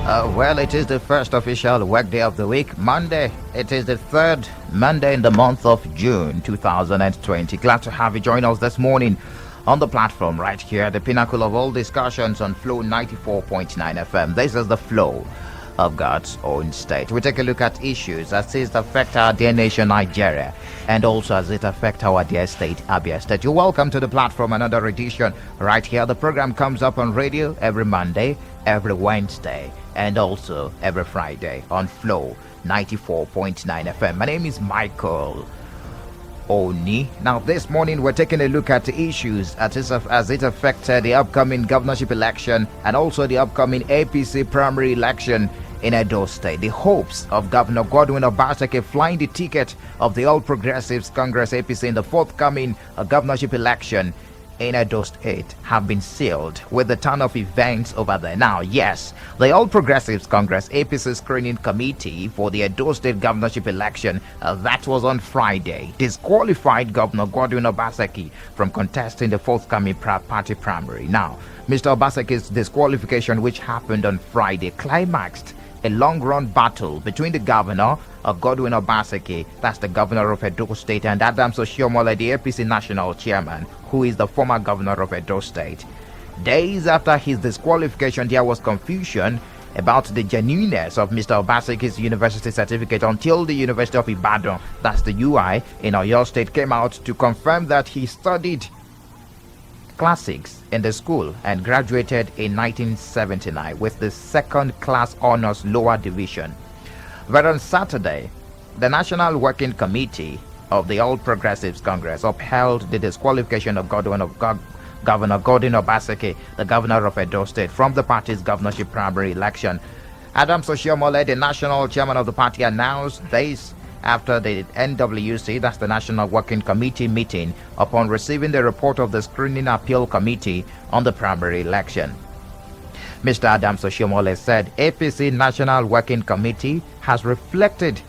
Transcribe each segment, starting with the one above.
Well, it is the first official workday of the week, Monday. It is the third Monday in the month of June 2020. Glad to have you join us this morning on the platform right here, the pinnacle of all discussions on Flow 94.9 FM. This is the Flow of God's own state. We take a look at issues as it affect our dear nation Nigeria, and also as it affect our dear state Abia State. You're welcome to the platform, another edition right here. The program comes up on radio every Monday, every Wednesday, and also every Friday on Flow 94.9 FM. My name is Michael Oni. Now, this morning we're taking a look at the issues as it affects the upcoming governorship election and also the upcoming APC primary election in Edo State. The hopes of Governor Godwin Obaseki flying the ticket of the All Progressives Congress APC in the forthcoming governorship election in Edo State have been sealed with the turn of events over there. Now, yes, the All Progressives Congress APC screening committee for the Edo State governorship election that was on Friday disqualified Governor Godwin Obaseki from contesting the forthcoming party primary. Now, Mr. Obaseki's disqualification, which happened on Friday, climaxed a long-run battle between the governor Godwin Obaseki, that's the governor of Edo State, and Adams Oshiomhole, the APC national chairman, who is the former governor of Edo State. Days after his disqualification, there was confusion about the genuineness of Mr. Obaseki's university certificate until the University of Ibadan, that's the UI in Oyo State, came out to confirm that he studied classics in the school and graduated in 1979 with the second class honors lower division. But on Saturday, the National Working Committee of the All Progressives Congress upheld the disqualification of Governor Godwin Obaseki, the governor of Edo State, from the party's governorship primary election. Adams Oshiomhole, the national chairman of the party, announced this after the NWC, that's the National Working Committee meeting, upon receiving the report of the Screening Appeal Committee on the primary election. Mr. Adams Oshiomhole said APC National Working Committee has reflected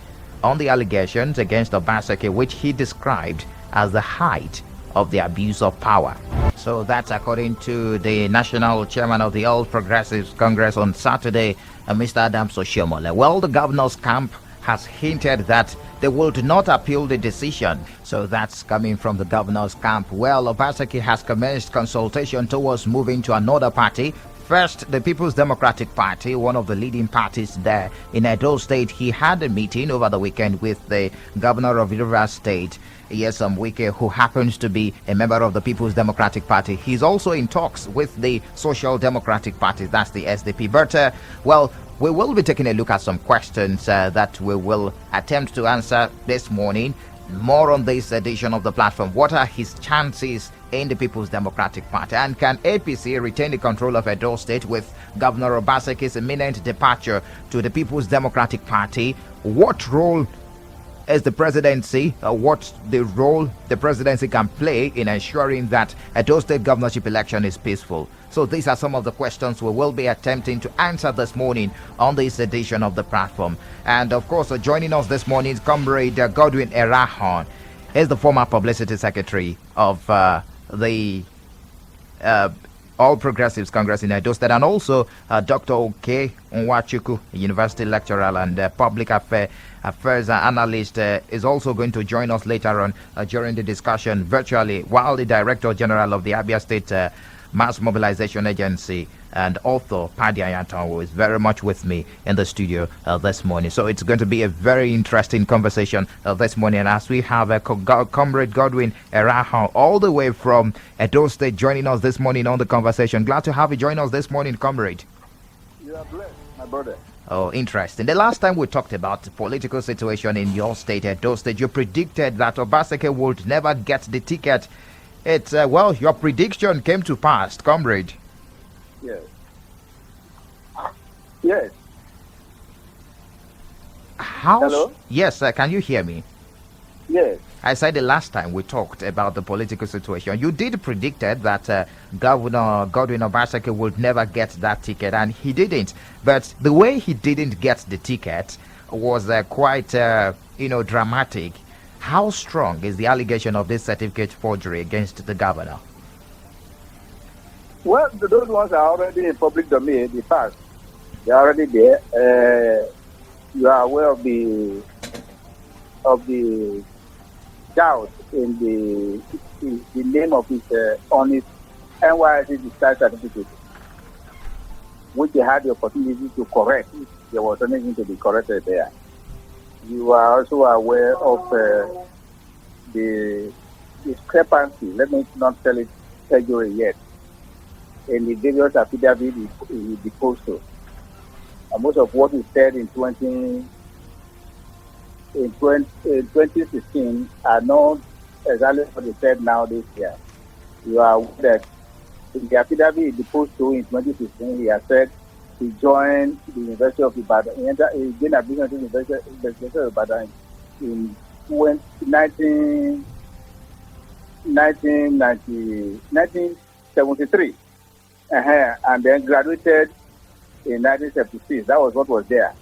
on the allegations against Obaseki, which he described as the height of the abuse of power. So that's according to the national chairman of the All Progressives Congress on Saturday, Mr. Adams Oshiomhole. Well, the governor's camp has hinted that they would not appeal the decision. So that's coming from the governor's camp. Well, Obaseki has commenced consultation towards moving to another party. First, the People's Democratic Party, one of the leading parties there in Edo State. He had a meeting over the weekend with the governor of Rivers State, Nyesom Wike, who happens to be a member of the People's Democratic Party. He's also in talks with the Social Democratic Party, that's the SDP. But, well, we will be taking a look at some questions that we will attempt to answer this morning. More on this edition of the platform. What are his chances in the People's Democratic Party? And can APC retain the control of Edo State with Governor Obaseki's imminent departure to the People's Democratic Party? What role is the presidency, what the role the presidency can play in ensuring that Edo State governorship election is peaceful? So these are some of the questions we will be attempting to answer this morning on this edition of the platform. And of course, joining us this morning is Comrade Godwin Erahon. He's the former publicity secretary of the All Progressives Congress in Edo State, and also Dr. Oke Nwachukwu, a university lecturer and public affairs analyst, is also going to join us later on during the discussion virtually, while the Director General of the Abia State Mass Mobilization Agency and author Paddy Ayanton is very much with me in the studio this morning. So it's going to be a very interesting conversation this morning, as we have Comrade Godwin Erahon all the way from Edo State joining us this morning on the conversation. Glad to have you join us this morning, Comrade. You are blessed, my brother. Oh, interesting. The last time we talked about the political situation in your state, Edo State, you predicted that Obaseki would never get the ticket. It's, well, your prediction came to pass, Comrade. Yes. Yes. How? Hello? Yes, can you hear me? Yes. I said the last time we talked about the political situation, you did predicted that Governor Godwin Obaseki would never get that ticket, and he didn't. But the way he didn't get the ticket was quite, dramatic. How strong is the allegation of this certificate forgery against the governor? Well, those ones are already in public domain, the past. They are already there. You are aware of the doubt in the name of his on his NYSC discharge certificate, which he had the opportunity to correct if there was anything to be corrected there. You are also aware of the discrepancy. Let me not tell it perjury yet. In the various affidavits he deposed to. And most of what he said in 2016 are not exactly what he said now this year. You are aware that in the affidavit he deposed to in 2016, he has said he joined the University of Ibadan. He gained admission to the University of Ibadan in 1973. And then graduated in 1976. That was what was there.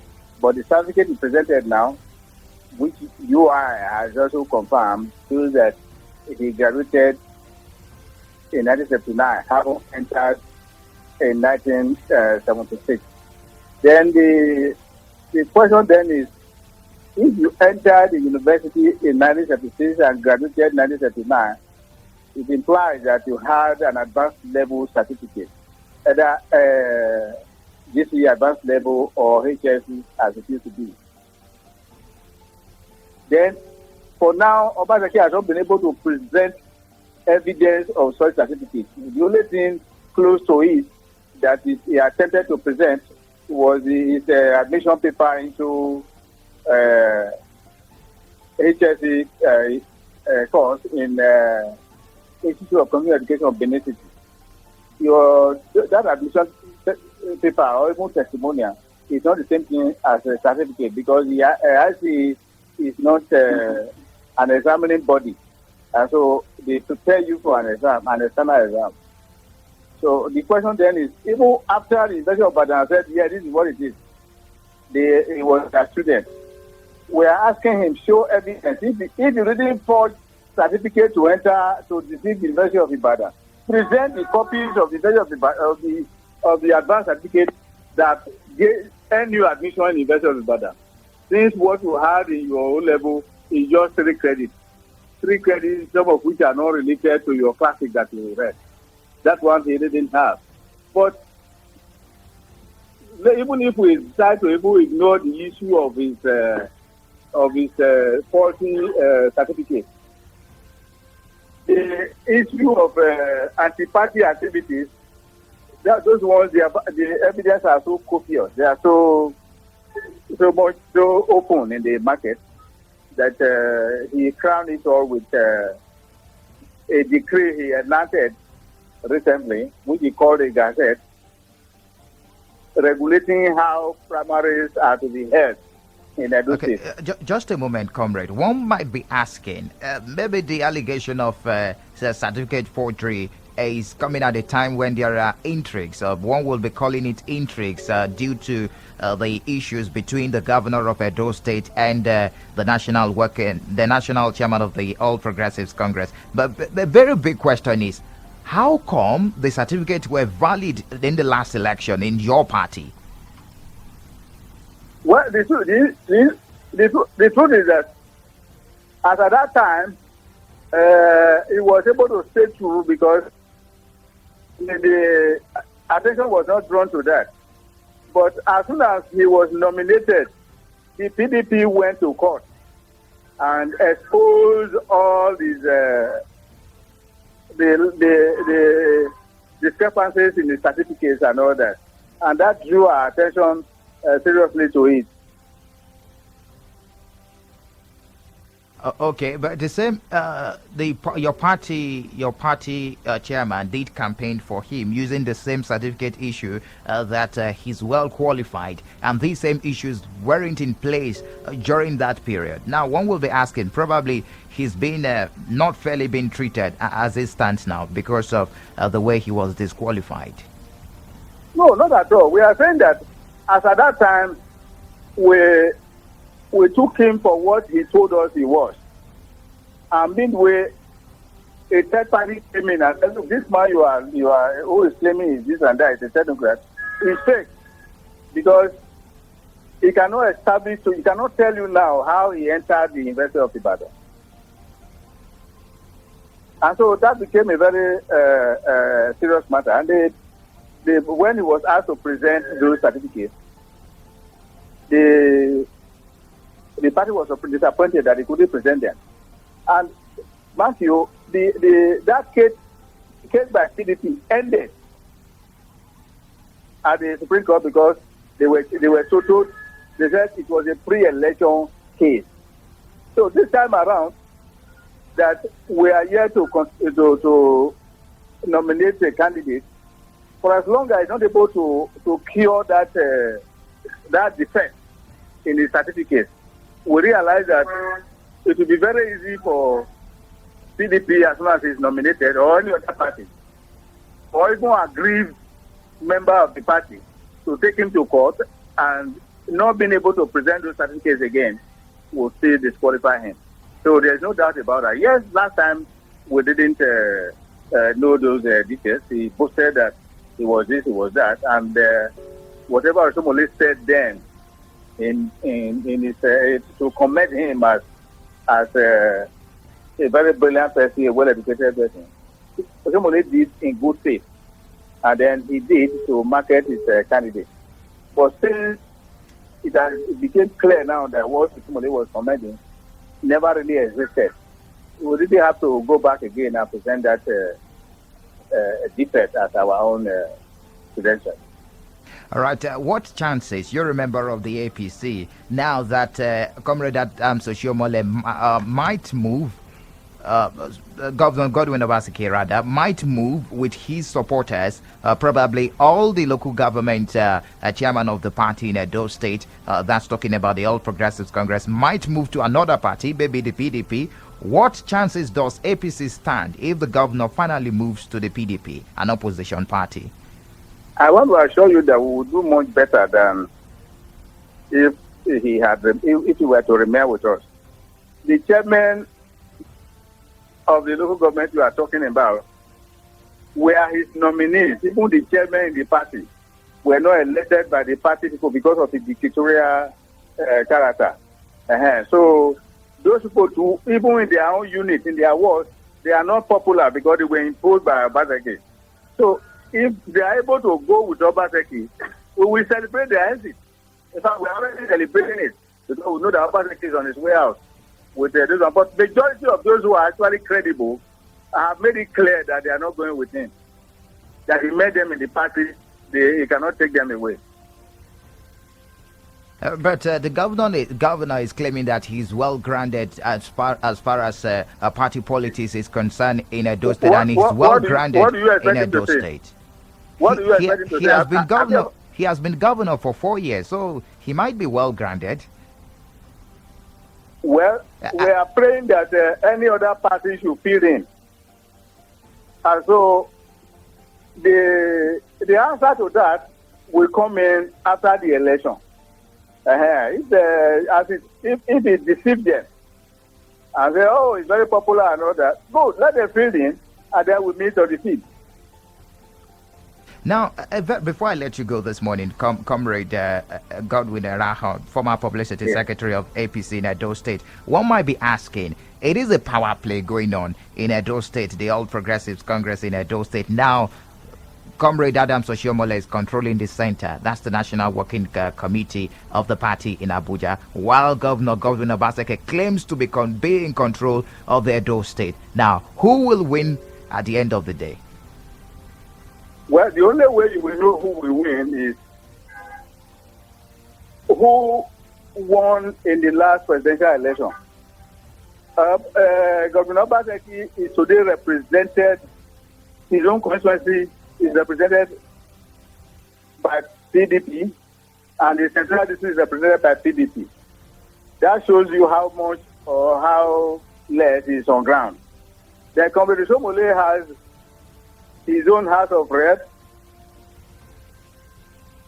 But the certificate he presented now, which UI has also confirmed, shows that he graduated in 1979, having entered in 1976. Then the question then is, if you entered the university in 1976 and graduated in 1979, it implies that you had an advanced level certificate, either GCE advanced level or HSC as it used to be. Then, for now, Obaseki has not been able to present evidence of such certificate. The only thing close to it that he attempted to present was his admission paper into HSC course in Institute of Community Education of Benin City. That admission paper or even testimonial is not the same thing as a certificate because he is not an examining body. And so they prepare you for an exam, an external exam. So the question then is, even after the University of Ibadan said, yeah, this is what it is, he was a student. We are asking him, show evidence. If you really forged certificate to enter to the University of Ibadan, present the copies of the of the advanced certificate that earn you admission in the University of Ibadan. Since what you had in your O level is just 3 credits. 3 credits, some of which are not related to your classic that you read. That one he didn't have. But even if we decide to ignore the issue of his faulty certificate, the issue of anti-party activities, those ones, the evidence are so copious. They are so open in the market that he crowned it all with a decree he enacted recently, which he called a gazette, regulating how primaries are to be held in Edo State. Just a moment, comrade. One might be asking, maybe the allegation of certificate forgery is coming at a time when there are intrigues. One will be calling it intrigues due to the issues between the governor of Edo State and the national chairman of the All Progressives Congress. But the very big question is, how come the certificates were valid in the last election in your party? Well, the truth is that as at that time, he was able to stay true because the attention was not drawn to that. But as soon as he was nominated, the PDP went to court and exposed all these the discrepancies in the certificates and all that, and that drew our attention seriously to it. Okay, but the same, your party chairman did campaign for him using the same certificate issue that he's well qualified, and these same issues weren't in place during that period. Now, one will be asking, probably he's been not fairly been treated as it stands now because of the way he was disqualified. No, not at all. We are saying that as at that time, we took him for what he told us he was. And midway, a third party came in and said, look, this man you are who is claiming is this and that, is a technocrat, is fake. because he cannot establish, so he cannot tell you now how he entered the University of Ibadan. And so that became a very serious matter. And when he was asked to present those certificates, the party was disappointed that he couldn't present them. And Matthew, that case by PDP ended at the Supreme Court because they were so told. They said it was a pre-election case. So this time around, that we are here to nominate a candidate, for as long as he's not able to cure that defect in the certificate, we realize that it will be very easy for PDP, as soon as he's nominated, or any other party, or even a aggrieved member of the party, to take him to court, and not being able to present those certificates again will still disqualify him. So there's no doubt about that. Yes, last time we didn't know those details. He boasted that he was this, he was that, and whatever Osomole said then in his to commend him as a very brilliant person, a well-educated person, Osomole did in good faith, and then he did to market his candidate. But since it became clear now that what Osomole was commending never really existed, we really have to go back again and present that defect as our own credential. All right. What chances, you're a member of the APC, now that Comrade Osomole might move, Governor Godwin Obaseki rather, might move with his supporters, probably all the local government chairman of the party in Edo State, that's talking about the All Progressives Congress, might move to another party, maybe the PDP. What chances does APC stand if the governor finally moves to the PDP, an opposition party? I want to assure you that we will do much better than if he were to remain with us. The chairman of the local government you are talking about were his nominees. Even the chairman in the party were not elected by the party people because of the dictatorial character. So those people too, even in their own unit, in their wards, they are not popular because they were imposed by Obaseki. So if they are able to go with Obaseki, we will celebrate their exit. In fact, we are already celebrating it because we know that Obaseki is on his way out with this one. But majority of those who are actually credible have made it clear that they are not going with him. That he made them in the party, he cannot take them away. But the governor is claiming that he's well grounded as far as party politics is concerned in Edo State, and he's well grounded in Edo State. What do you expect him to say? He has been governor for 4 years, so he might be well grounded. Well, we are praying that any other party should fill in. And so the answer to that will come in after the election. If it deceives them and say, oh, it's very popular and all that, good, let them fill in and then we meet on the field. Now, before I let you go this morning, Comrade Godwin Eraha, former Publicity Secretary of APC in Edo State, one might be asking, it is a power play going on in Edo State, the All Progressives Congress in Edo State. Now, Comrade Osomole is controlling the center. That's the National Working Committee of the party in Abuja, while Governor Godwin Obaseki claims to be in control of the Edo State. Now, who will win at the end of the day? Well, the only way you will know who will win is who won in the last presidential election. Governor Obaseki is today represented, his own constituency is represented by PDP, and the central district is represented by PDP. That shows you how much or how less is on ground. Then Comrade Osomole has his own House of Reps,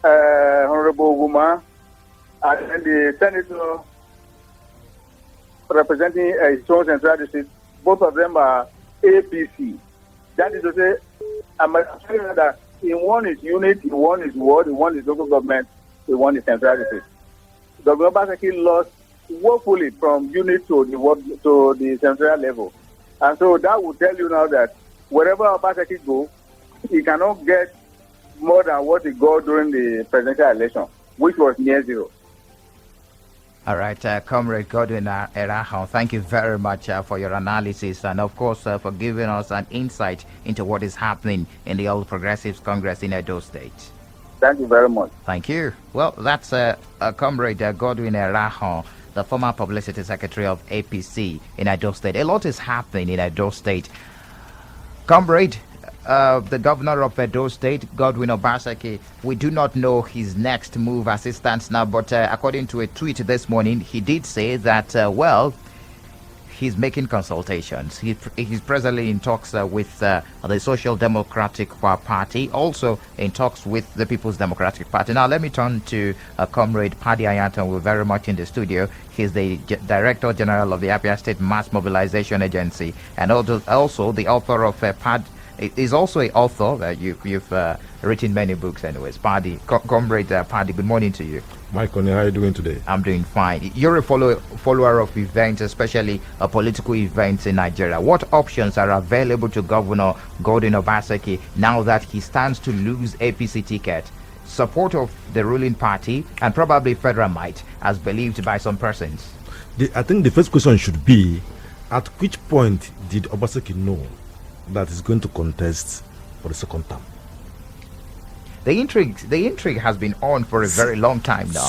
Honorable Guma, and then the senator representing his own central district. Both of them are APC. That is to say, I'm telling you that in one is unit, in one is ward, in one is local government, he won the centrality. Governor Obaseki lost woefully from unit to the central level. And so that will tell you now that wherever Obaseki goes, he cannot get more than what he got during the presidential election, which was near zero. All right, Comrade Godwin Erahan, thank you very much for your analysis and, of course, for giving us an insight into what is happening in the All Progressives Congress in Edo State. Thank you very much. Thank you. Well, that's Comrade Godwin Erahan, the former publicity secretary of APC in Edo State. A lot is happening in Edo State. Comrade, the governor of Edo State, Godwin Obaseki, we do not know his next move as it stands now, but according to a tweet this morning, he did say that, he's making consultations. He's presently in talks with the Social Democratic Party, also in talks with the People's Democratic Party. Now, let me turn to Comrade Paddy Ayanton. We're very much in the studio. He's the Director General of the Abia State Mass Mobilization Agency and also the author of is also an author. You've written many books anyways. Paddy, Comrade Paddy, good morning to you. Michael, how are you doing today? I'm doing fine. You're a follower of events, especially political events in Nigeria. What options are available to Governor Godwin Obaseki now that he stands to lose APC ticket, support of the ruling party, and probably federal might, as believed by some persons? I think the first question should be, at which point did Obaseki know that he's going to contest for the second term? The intrigue has been on for a very long time now.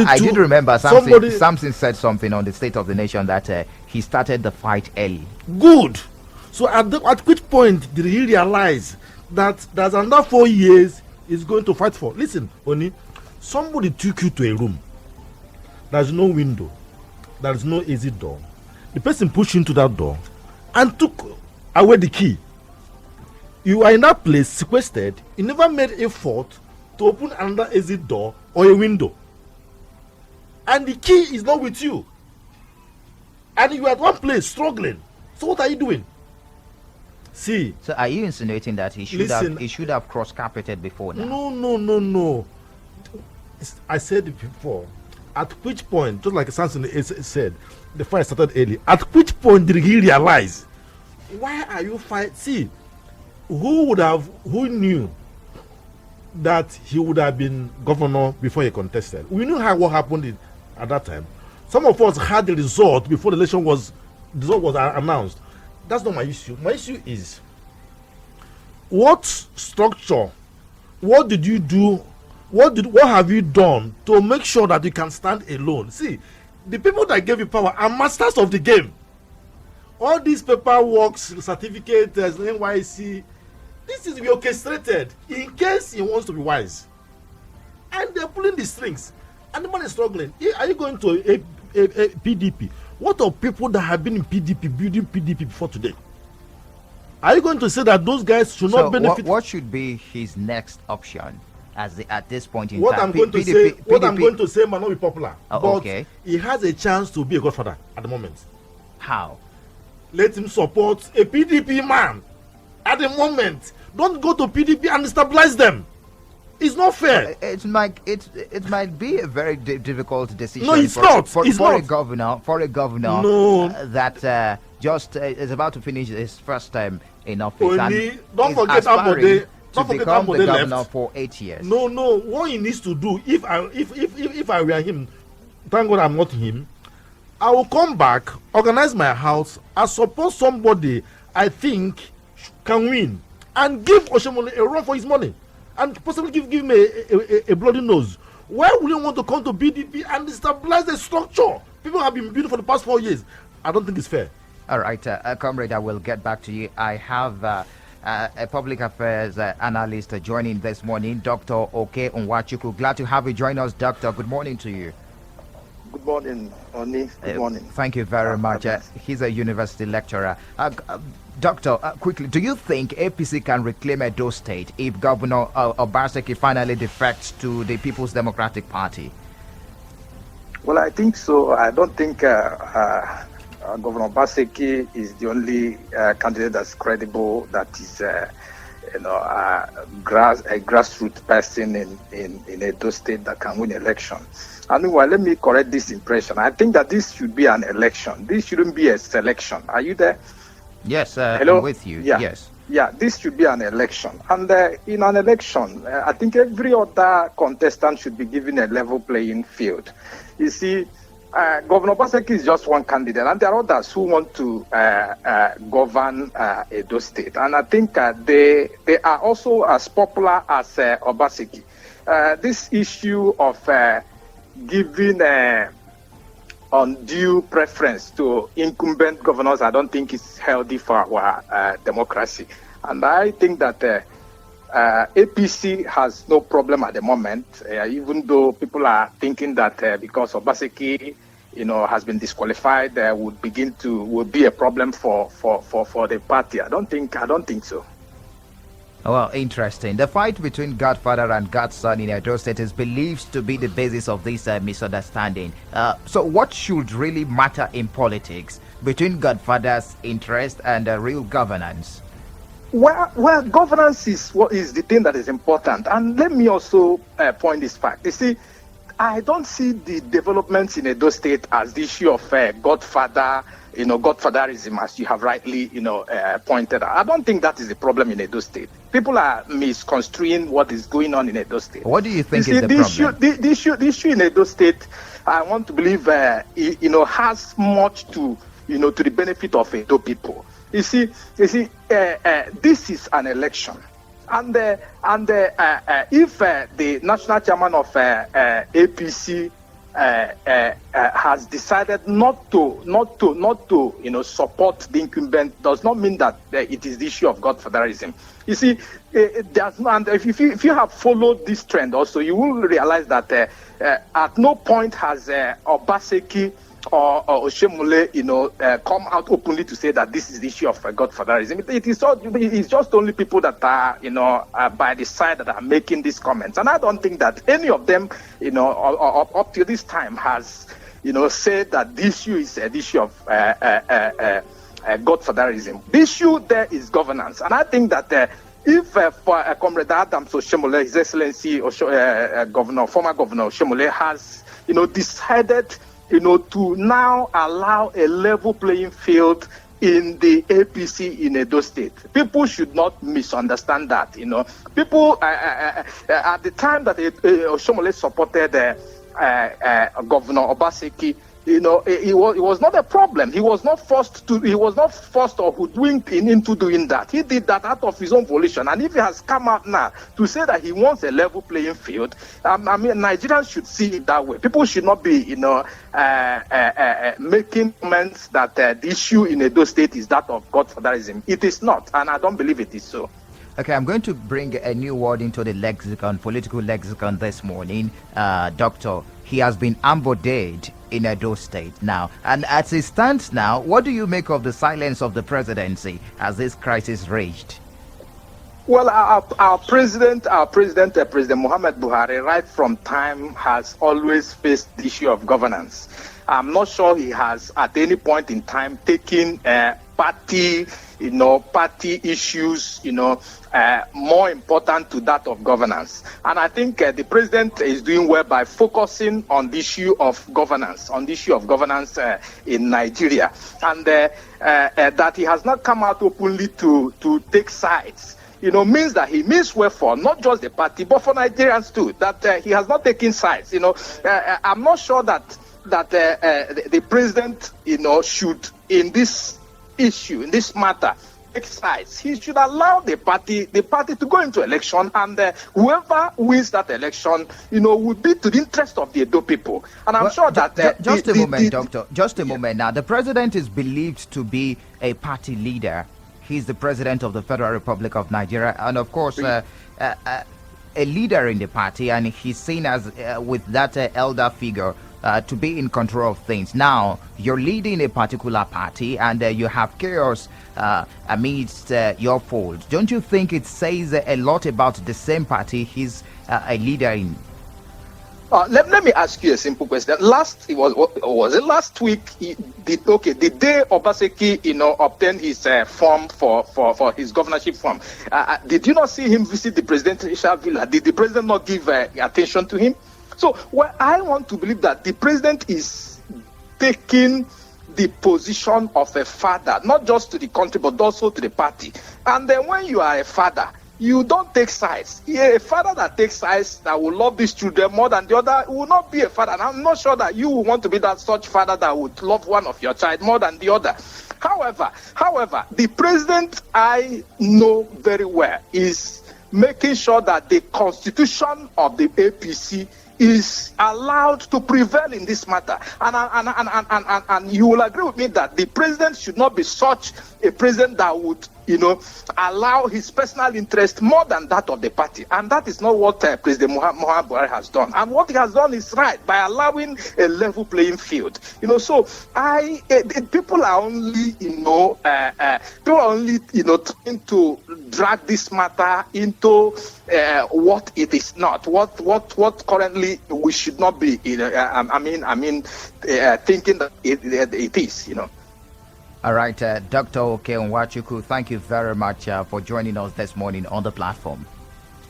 I did remember Samson said something on the State of the Nation that he started the fight early. Good. So at which point did he realize that there's another 4 years he's going to fight for? Listen, Oni, somebody took you to a room. There's no window. There's no easy door. The person pushed into that door and took away the key. You are in that place sequestered. You never made effort to open another exit door or a window, and the key is not with you, and you are at one place struggling. So what are you doing? See. So are you insinuating that he should have cross-carpeted before now? No. I said it before. At which point, just like Samson said, the fight started early. At which point did he realize? Why are you fighting? See, who knew that he would have been governor before he contested? We knew what happened at that time. Some of us had the result before the result was announced. That's not my issue. My issue is, what structure, what did you do, what have you done to make sure that you can stand alone? See, the people that gave you power are masters of the game. All these paperwork, certificates, NYC, this is orchestrated in case he wants to be wise. And they're pulling the strings. And the man is struggling. Are you going to a PDP? What are people that have been in PDP, building PDP before today? Are you going to say that those guys should not benefit? What should be his next option at this point in time? I'm going to say might not be popular. But he has a chance to be a godfather at the moment. How? Let him support a PDP man at the moment. Don't go to PDP and stabilize them. It's not fair. It might be a very difficult decision. No, it's not. For a governor no. That just is about to finish his first term in office. Don't forget Ambode. To become the governor for 8 years. No. What he needs to do, if I were him, thank God I'm not him, I will come back, organize my house, and support somebody I think can win, and give Oshomole a run for his money, and possibly give him a bloody nose. Why would you want to come to BDP and stabilize the structure? People have been building for the past 4 years. I don't think it's fair. All right, Comrade, I will get back to you. I have a public affairs analyst joining this morning, Dr. Oke Onwachuku. Glad to have you join us, Doctor. Good morning to you. Good morning, Oni. Good morning. Thank you very much. He's a university lecturer. Doctor, quickly, do you think APC can reclaim Edo State if Governor Obaseki finally defects to the People's Democratic Party? Well, I think so. I don't think Governor Obaseki is the only candidate that's credible, that is a grassroots person in Edo State that can win election. And meanwhile, let me correct this impression. I think that this should be an election. This shouldn't be a selection. Are you there? Yes, Hello? I'm with you. Yeah. Yes. Yeah, this should be an election. And in an election, I think every other contestant should be given a level playing field. You see, Governor Obaseki is just one candidate, and there are others who want to govern Edo State. And I think they are also as popular as Obaseki. This issue of giving undue preference to incumbent governors, I don't think is healthy for our democracy. And I think that APC has no problem at the moment, even though people are thinking that because Obaseki, has been disqualified, would be a problem for the party. I don't think so. Well, interesting. The fight between Godfather and Godson in Edo State is believed to be the basis of this misunderstanding. So what should really matter in politics between Godfather's interest and real governance? Well, governance is what is the thing that is important. And let me also point this fact. You see, I don't see the developments in Edo State as the issue of Godfather, Godfatherism, as you have rightly, pointed out. I don't think that is the problem in Edo State. People are misconstruing what is going on in Edo State. What do you think is the problem? The issue in Edo State, I want to believe, has much to the benefit of Edo people. You see, this is an election. And if the national chairman of APC has decided not to support the incumbent, does not mean that it is the issue of Godfatherism. You see, and if you have followed this trend also, you will realize that at no point has Obaseki or Oshemole, come out openly to say that this is the issue of Godfatherism. It's just only people that are, by the side that are making these comments. And I don't think that any of them, up to this time has, said that this issue is an issue of Godfatherism. The issue there is governance. And I think that if for Comrade Adams Oshemole, His Excellency former Governor Oshemole has, decided to now allow a level playing field in the APC in Edo State. People should not misunderstand that. People at the time that Oshomole supported Governor Obaseki, it was not a problem. He was not forced or hoodwinked into doing that. He did that out of his own volition. And if he has come out now to say that he wants a level playing field, Nigerians should see it that way. People should not be, making comments that the issue in Edo State is that of Godfatherism. It is not, and I don't believe it is so. Okay, I'm going to bring a new word into the political lexicon this morning. Doctor, he has been ambodayed in Edo State now. And as it stands now, what do you make of the silence of the presidency as this crisis raged? Well, our president, President Muhammad Buhari, right from time has always faced the issue of governance. I'm not sure he has at any point in time taken party issues, more important to that of governance. And I think the president is doing well by focusing on the issue of governance, in Nigeria. And that he has not come out openly to take sides, means that he means well for not just the party, but for Nigerians too, that he has not taken sides. I'm not sure that the president, should, in this issue, in this matter, take sides. He should allow the party to go into election, and whoever wins that election, would be to the interest of the Edo people. And I'm sure that just a moment, Doctor. Just a moment now. The president is believed to be a party leader. He's the president of the Federal Republic of Nigeria, and of course, a leader in the party, and he's seen as with that elder figure to be in control of things. Now, you're leading a particular party, and you have chaos amidst your fold. Don't you think it says a lot about the same party he's a leader in? Let me ask you a simple question. Was it last week? The day Obaseki, obtained his form for his governorship form, did you not see him visit the presidential villa? Did the president not give attention to him? So, I want to believe that the president is taking the position of a father, not just to the country, but also to the party. And then when you are a father, you don't take sides. A father that takes sides, that will love these children more than the other, will not be a father. And I'm not sure that you will want to be that such father that would love one of your child more than the other. However, the president, I know very well, is making sure that the constitution of the APC is allowed to prevail in this matter. And you will agree with me that the president should not be such a president that would allow his personal interest more than that of the party. And that is not what President Muhammad Buhari has done. And what he has done is right by allowing a level playing field. So people are only trying to drag this matter into what it is not. What currently we should not be. Thinking that it is. All right, Dr. Oke Nwachukwu, thank you very much for joining us this morning on the platform.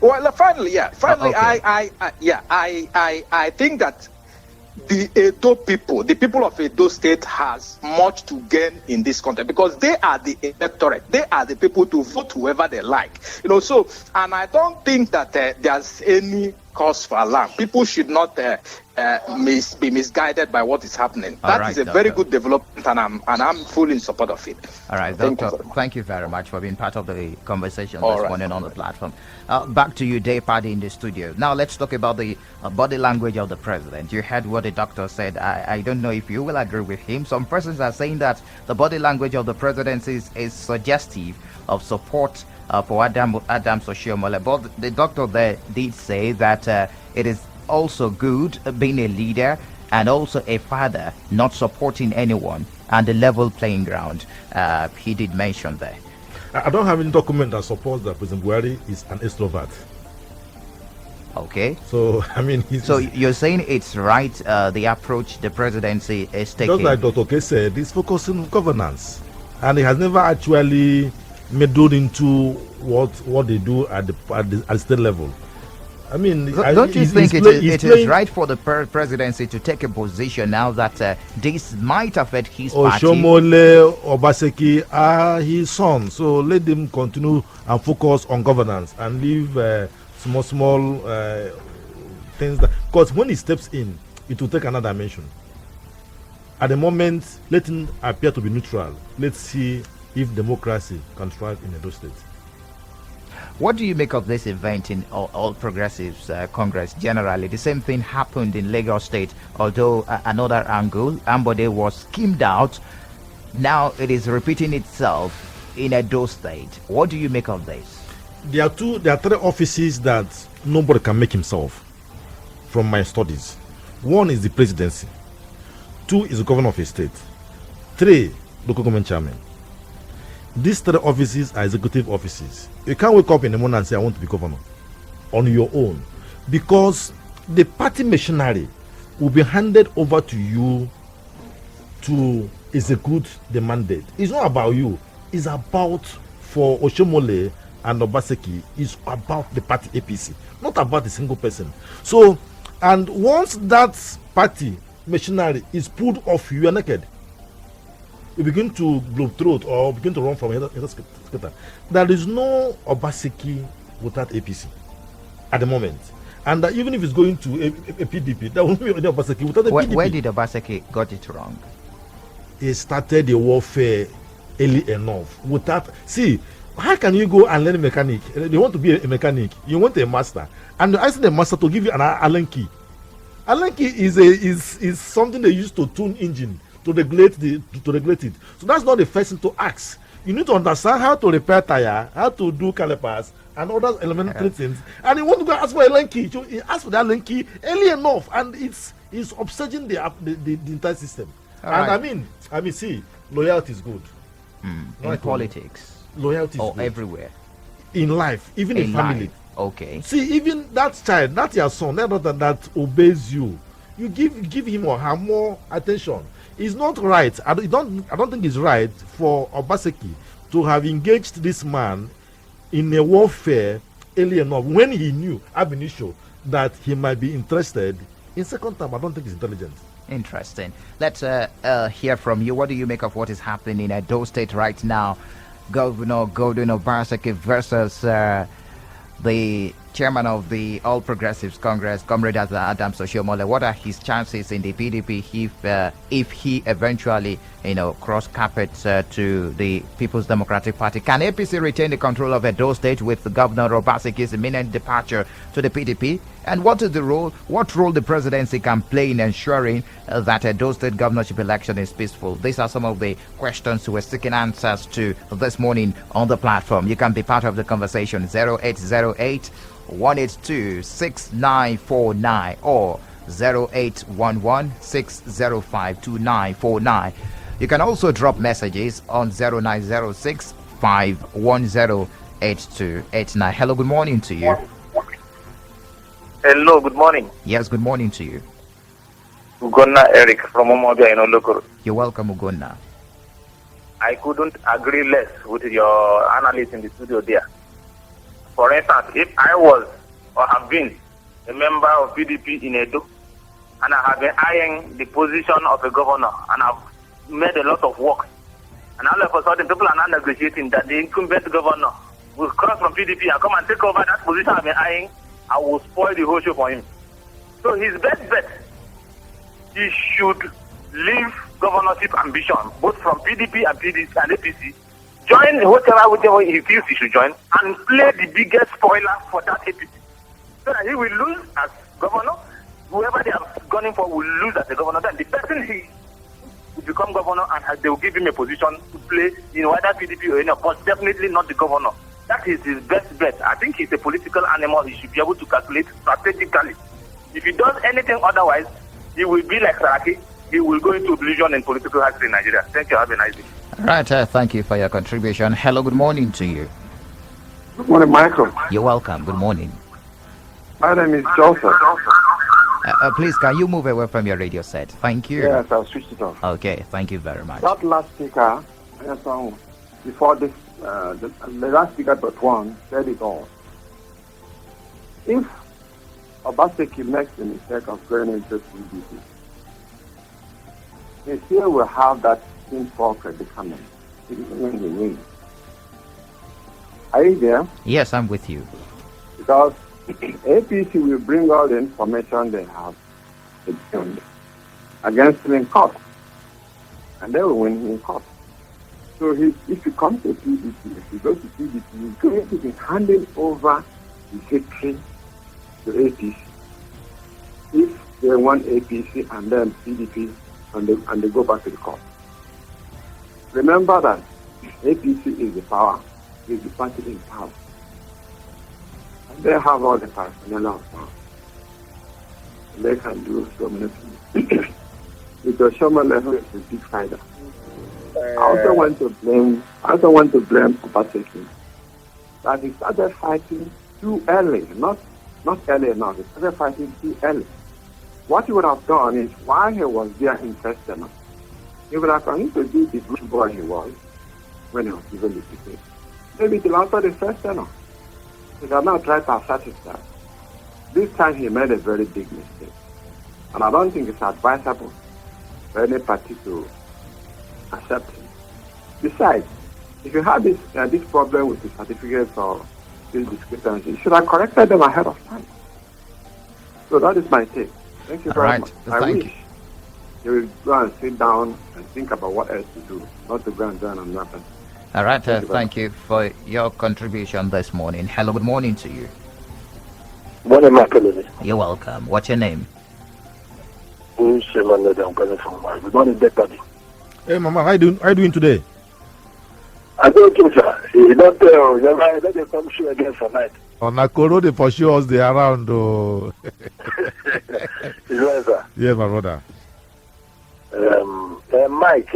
Well, finally, Okay. I think that the Edo people, the people of Edo State, has much to gain in this country because they are the electorate. They are the people to vote whoever they like. So, and I don't think that there's any cause for alarm. People should not be misguided by what is happening. That is a very good development, and I'm fully in support of it. All right, Doctor, thank you very much for being part of the conversation this morning on the platform. Back to you, Daypad, in the studio. Now let's talk about the body language of the president. You heard what the doctor said. I don't know if you will agree with him. Some persons are saying that the body language of the president is suggestive of support for Adam Oshiomhole. But the doctor there did say that it is also good being a leader and also a father, not supporting anyone, and the level playing ground. He did mention there. I don't have any document that supports that President Buhari is an extrovert. Okay. So, so you're saying it's right, the approach the presidency is taking? Just like Dr. K said, he's focusing on governance. And he has never actually meddled into what they do at the state level. Don't you think it is right for the presidency to take a position now that this might affect his party? Oshiomhole, Obaseki are his sons, so let them continue and focus on governance and leave small things. Because when he steps in, it will take another dimension. At the moment, let him appear to be neutral. Let's see if democracy can thrive in Edo State. What do you make of this event in All Progressives Congress generally? The same thing happened in Lagos State, although another angle. Ambode was skimmed out. Now it is repeating itself in Edo State. What do you make of this? There are three offices that nobody can make himself from my studies. One is the presidency. Two is the governor of a state. Three, local government chairman. These three offices are executive offices. You can't wake up in the morning and say, I want to be governor on your own, because the party machinery will be handed over to you to execute the mandate. It's not about you. It's about, for Oshiomhole and Obaseki, it's about the party APC, not about a single person. So, and once that party machinery is pulled off, you are naked. You begin to globetrot or begin to run from here. There is no Obaseki without APC at the moment. And even if it's going to a PDP, there won't be any Obaseki without a PDP. Where did Obaseki got it wrong? He started the warfare early enough. See, how can you go and learn mechanic? You want to be a mechanic. You want a master. And asking the master to give you an Allen key. Allen key is something they use to tune engine, to regulate it. So that's not the first thing to ask. You need to understand how to repair tire, how to do calipers, and other elementary things. And you want to go ask for a link key. So you ask for that link key early enough, and it's upsetting the entire system. And right. See, loyalty is good. In politics, loyalty is good. everywhere. In life, even in family. Okay. See, even that child, that's your son, that obeys you. You give him or her more attention. It's not right. I don't think it's right for Obaseki to have engaged this man in a warfare early enough when he knew ab initio that he might be interested in second term. I don't think it's intelligent. Interesting. Let's hear from you. What do you make of what is happening in Edo State right now? Governor Godwin Obaseki versus the chairman of the All Progressives Congress, Comrade Adams Oshiomhole. What are his chances in the PDP if he eventually, cross carpets to the People's Democratic Party? Can APC retain the control of Edo State with Governor Obaseki's imminent departure to the PDP? And what role the presidency can play in ensuring that Edo State governorship election is peaceful? These are some of the questions we're seeking answers to this morning on the platform. You can be part of the conversation. 0808 182 6949 or 0811 605 2949. You can also drop messages on 0906 510 8289. Hello, good morning to you. Hello, good morning. Yes, good morning to you. Ugonna Eric from Omobia in Olokoro. You're welcome, Ugonna. I couldn't agree less with your analyst in the studio there. For instance, if I was or have been a member of PDP in Edo, and I have been eyeing the position of a governor, and I've made a lot of work, and all of a sudden people are now negotiating that the incumbent governor will cross from PDP and come and take over that position I've been eyeing, I will spoil the whole show for him. So his best bet, he should leave governorship ambition, both from PDP and APC, join whichever he feels he should join, and play the biggest spoiler for that APC. So that he will lose as governor, whoever they have gone in for will lose as a governor. Then the person he will become governor, and they will give him a position to play in either PDP or any, but definitely not the governor. That is his best bet. I think he's a political animal. He should be able to calculate strategically. If he does anything otherwise, he will be like Saraki. He will go into oblivion in political history in Nigeria. Thank you. Have a nice day. All right. Thank you for your contribution. Hello, good morning to you. Good morning, Michael. You're welcome. Good morning. My name is Joseph. Please, can you move away from your radio set? Thank you. Yes, I'll switch it off. Okay. Thank you very much. That last speaker, before this, the last speaker but one said it all. If Obaseki makes the mistake of going into PDP, he still will have that sinful predicament when he wins. Are you there? Yes, I'm with you. Because APC will bring all the information they have against him in court, and they will win in court. So if he comes to PDP, if he goes to PDP, he's going to be handing over the victory to APC. If they want APC and then PDP, and they go back to the court. Remember that APC is the power, is the party in power. And they have all the personnel of power. And they can do so many things. Because Oshiomhole is a big fighter. I also want to blame Obaseki that he started fighting too early, not early enough. He started fighting too early. What he would have done is, while he was there in first tenor, he would have continued to be the good boy he was when he was given the ticket. Maybe till after the first tenor. He had not tried to assert himself. This time he made a very big mistake. And I don't think it's advisable for any party to accept him. Besides, if you have this problem with the certificates or this discrepancy, you should have corrected them ahead of time. So that is my take. Thank you very much. I wish you will go and sit down and think about what else to do, not to go and join on nothing. All right. Thank you for your contribution this morning. Hello, good morning to you. Morning, Michael. You're welcome. What's your name? Good morning, Deputy. Hey, Mama, how you doing today? I don't think, sir. You don't tell. Let them come show again for night. On Nakoro, they for sure they around. Oh. Is right, sir? Yeah, my brother. Mike,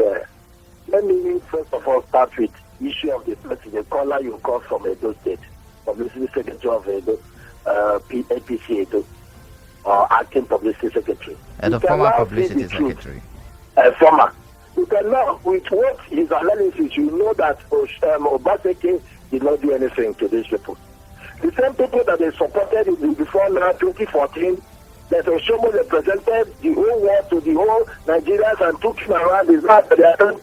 let me first of all start with issue of the person, the caller you call from Edo State. publicity secretary of APC Edo, or acting publicity secretary. The former publicity secretary. Former. You can now, with what his analysis, you know that Obaseki did not do anything to these people. The same people that they supported before now, 2014, that Oshomo represented the whole world to the whole Nigerians and took him around his mouth. They are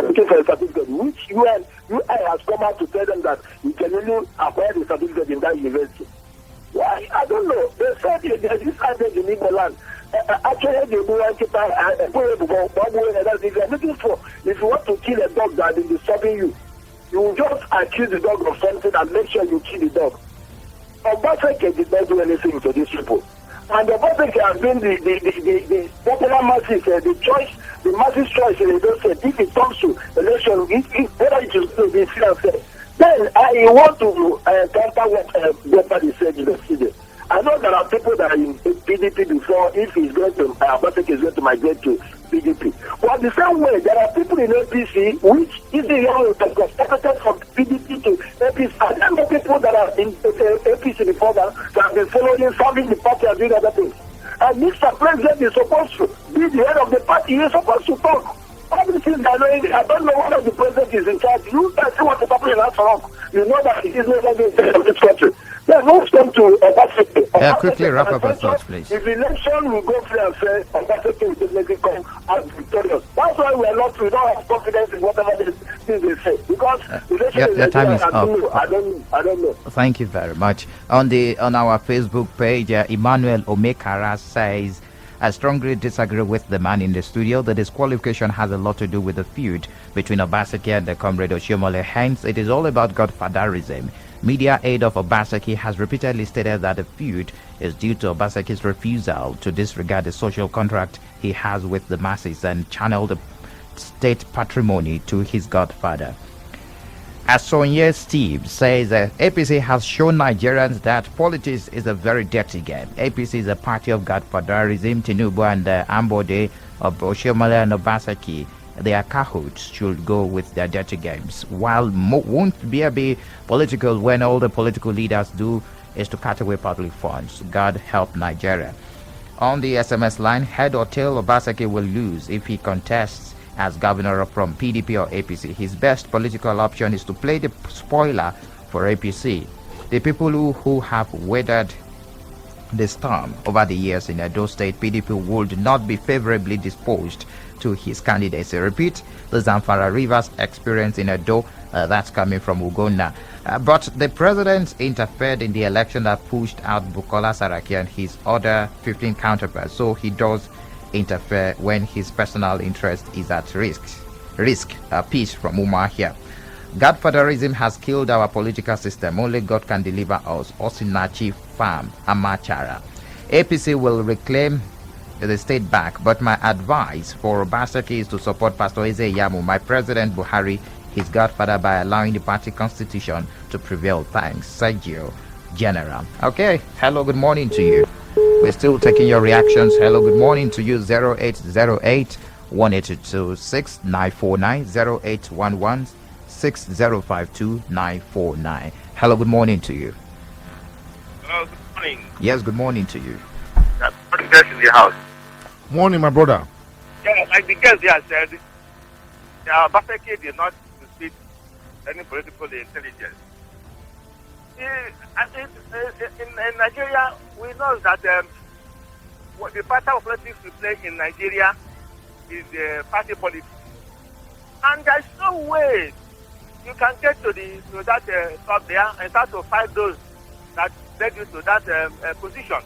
looking for a certificate, which UI has come out to tell them that you can only acquire the certificate in that university. Why? I don't know. They said there's this adage in Igbo land. Actually, they do like it. If you're looking for, if you want to kill a dog that is disturbing you, you will just accuse the dog of something and make sure you kill the dog. Obaseki did not do anything to these people. And Obaseki has been the popular masses, the masses' choice in Edo State. If it comes to election, whether it is to be fair and fair, then I want to counter what Governor said yesterday. I know there are people that are in PDP before, if he's going to, Obaseki is going to migrate to PDP. But the same way, there are people in APC, which is the young separated from PDP to APC. And there are people that are in APC before that have been following, serving the party and doing other things. And Mr. President is supposed to be the head of the party. He is supposed to talk. All these things I don't know whether the president is in charge. You can see what is happening in Asarok. You know that it is not going to be of this country. Then let's come to Obaseki. Quickly wrap up your thoughts, please. If the election will go free and fair, Obaseki will definitely come out victorious. That's why we don't have confidence in whatever they say. Because your time is up. I don't know. Thank you very much. On our Facebook page, Emmanuel Omekara says, I strongly disagree with the man in the studio. The disqualification has a lot to do with the feud between Obaseki and the comrade Oshiomhole. Hence, it is all about godfatherism. Media aide of Obaseki has repeatedly stated that the feud is due to Obaseki's refusal to disregard the social contract he has with the masses and channel the state patrimony to his godfather. Asonye Steve says APC has shown Nigerians that politics is a very dirty game. APC is a party of godfatherism. Tinubu and Ambode of Oshiomhole and Obaseki, their cahoots should go with their dirty games. While won't be political when all the political leaders do is to cut away public funds. God help Nigeria. On the SMS line, head or tail, Obaseki will lose if he contests as governor from PDP or APC. His best political option is to play the spoiler for APC. The people who have weathered the storm over the years in Edo State, PDP would not be favorably disposed to his candidacy. Repeat, the Zamfara Rivers experience in Edo, that's coming from Ugonna. But the president interfered in the election that pushed out Bukola Saraki and his other 15 counterparts. So he does interfere when his personal interest is at risk. Peace from Umar here. Godfatherism has killed our political system. Only God can deliver us. Osinachi Farm, Amachara. APC will reclaim the state back, but my advice for Obaseki is to support Pastor Eze Yamu, my President Buhari, his godfather, by allowing the party constitution to prevail. Thanks, Sergio General. Okay, hello, good morning to you. We're still taking your reactions. Hello, good morning to you. 0808 1826 949 0811 6052 949. Hello, good morning to you. Hello, good morning. Yes, good morning to you. That's the guest in the house. Morning, my brother. Yeah, like the guest there said, Obaseki did not defeat any political intelligence. In Nigeria, we know that the pattern of politics we play in Nigeria is party politics. And there's no way you can get to that top there and start to fight those that led you to that position.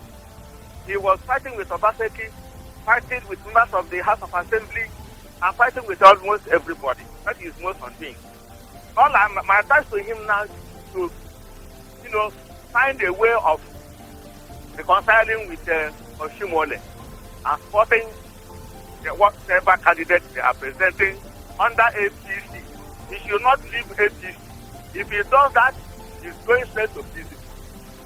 He was fighting with Obaseki, fighting with members of the House of Assembly, and fighting with almost everybody. That is most on thing. My advice to him now is to, find a way of reconciling with Oshiomhole and supporting whatever candidate they are presenting under APC. He should not leave APC. If he does that, he's going straight to prison.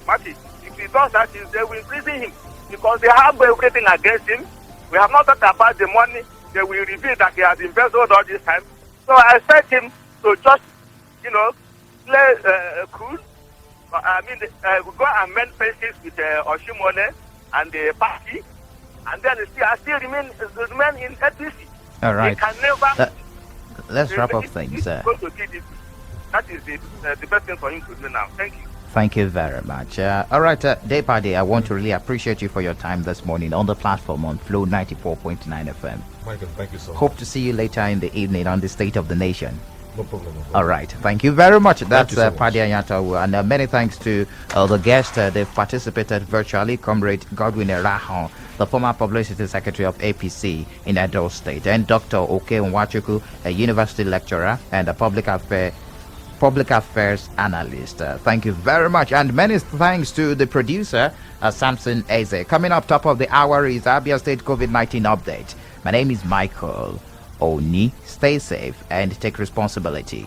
Marty, if he does that, they will imprison him because they have everything against him. We have not talked about the money. They will reveal that he has embezzled all this time. So I expect him to just, play cool we go and mend fences with Oshimole and the party, and then still remain in APC. All right. They can never. Let's wrap up things. Go to PDP. That is the best thing for him to do now. Thank you. Thank you very much. All right, day by day, I want to really appreciate you for your time this morning on the platform on Flow 94.9 FM. Michael, thank you so much. Hope to see you later in the evening on the State of the Nation. No problem. All right. Thank you very much. That's so much. Paddy Anyatawu. And many thanks to the guests. They've participated virtually. Comrade Godwin Erahon, the former Publicity Secretary of APC in Edo State, and Dr. Oke Nwachuku, a university lecturer and a public affairs analyst. Thank you very much. And many thanks to the producer, Samson Eze. Coming up top of the hour is Abia State COVID-19 update. My name is Michael Oni. Stay safe and take responsibility.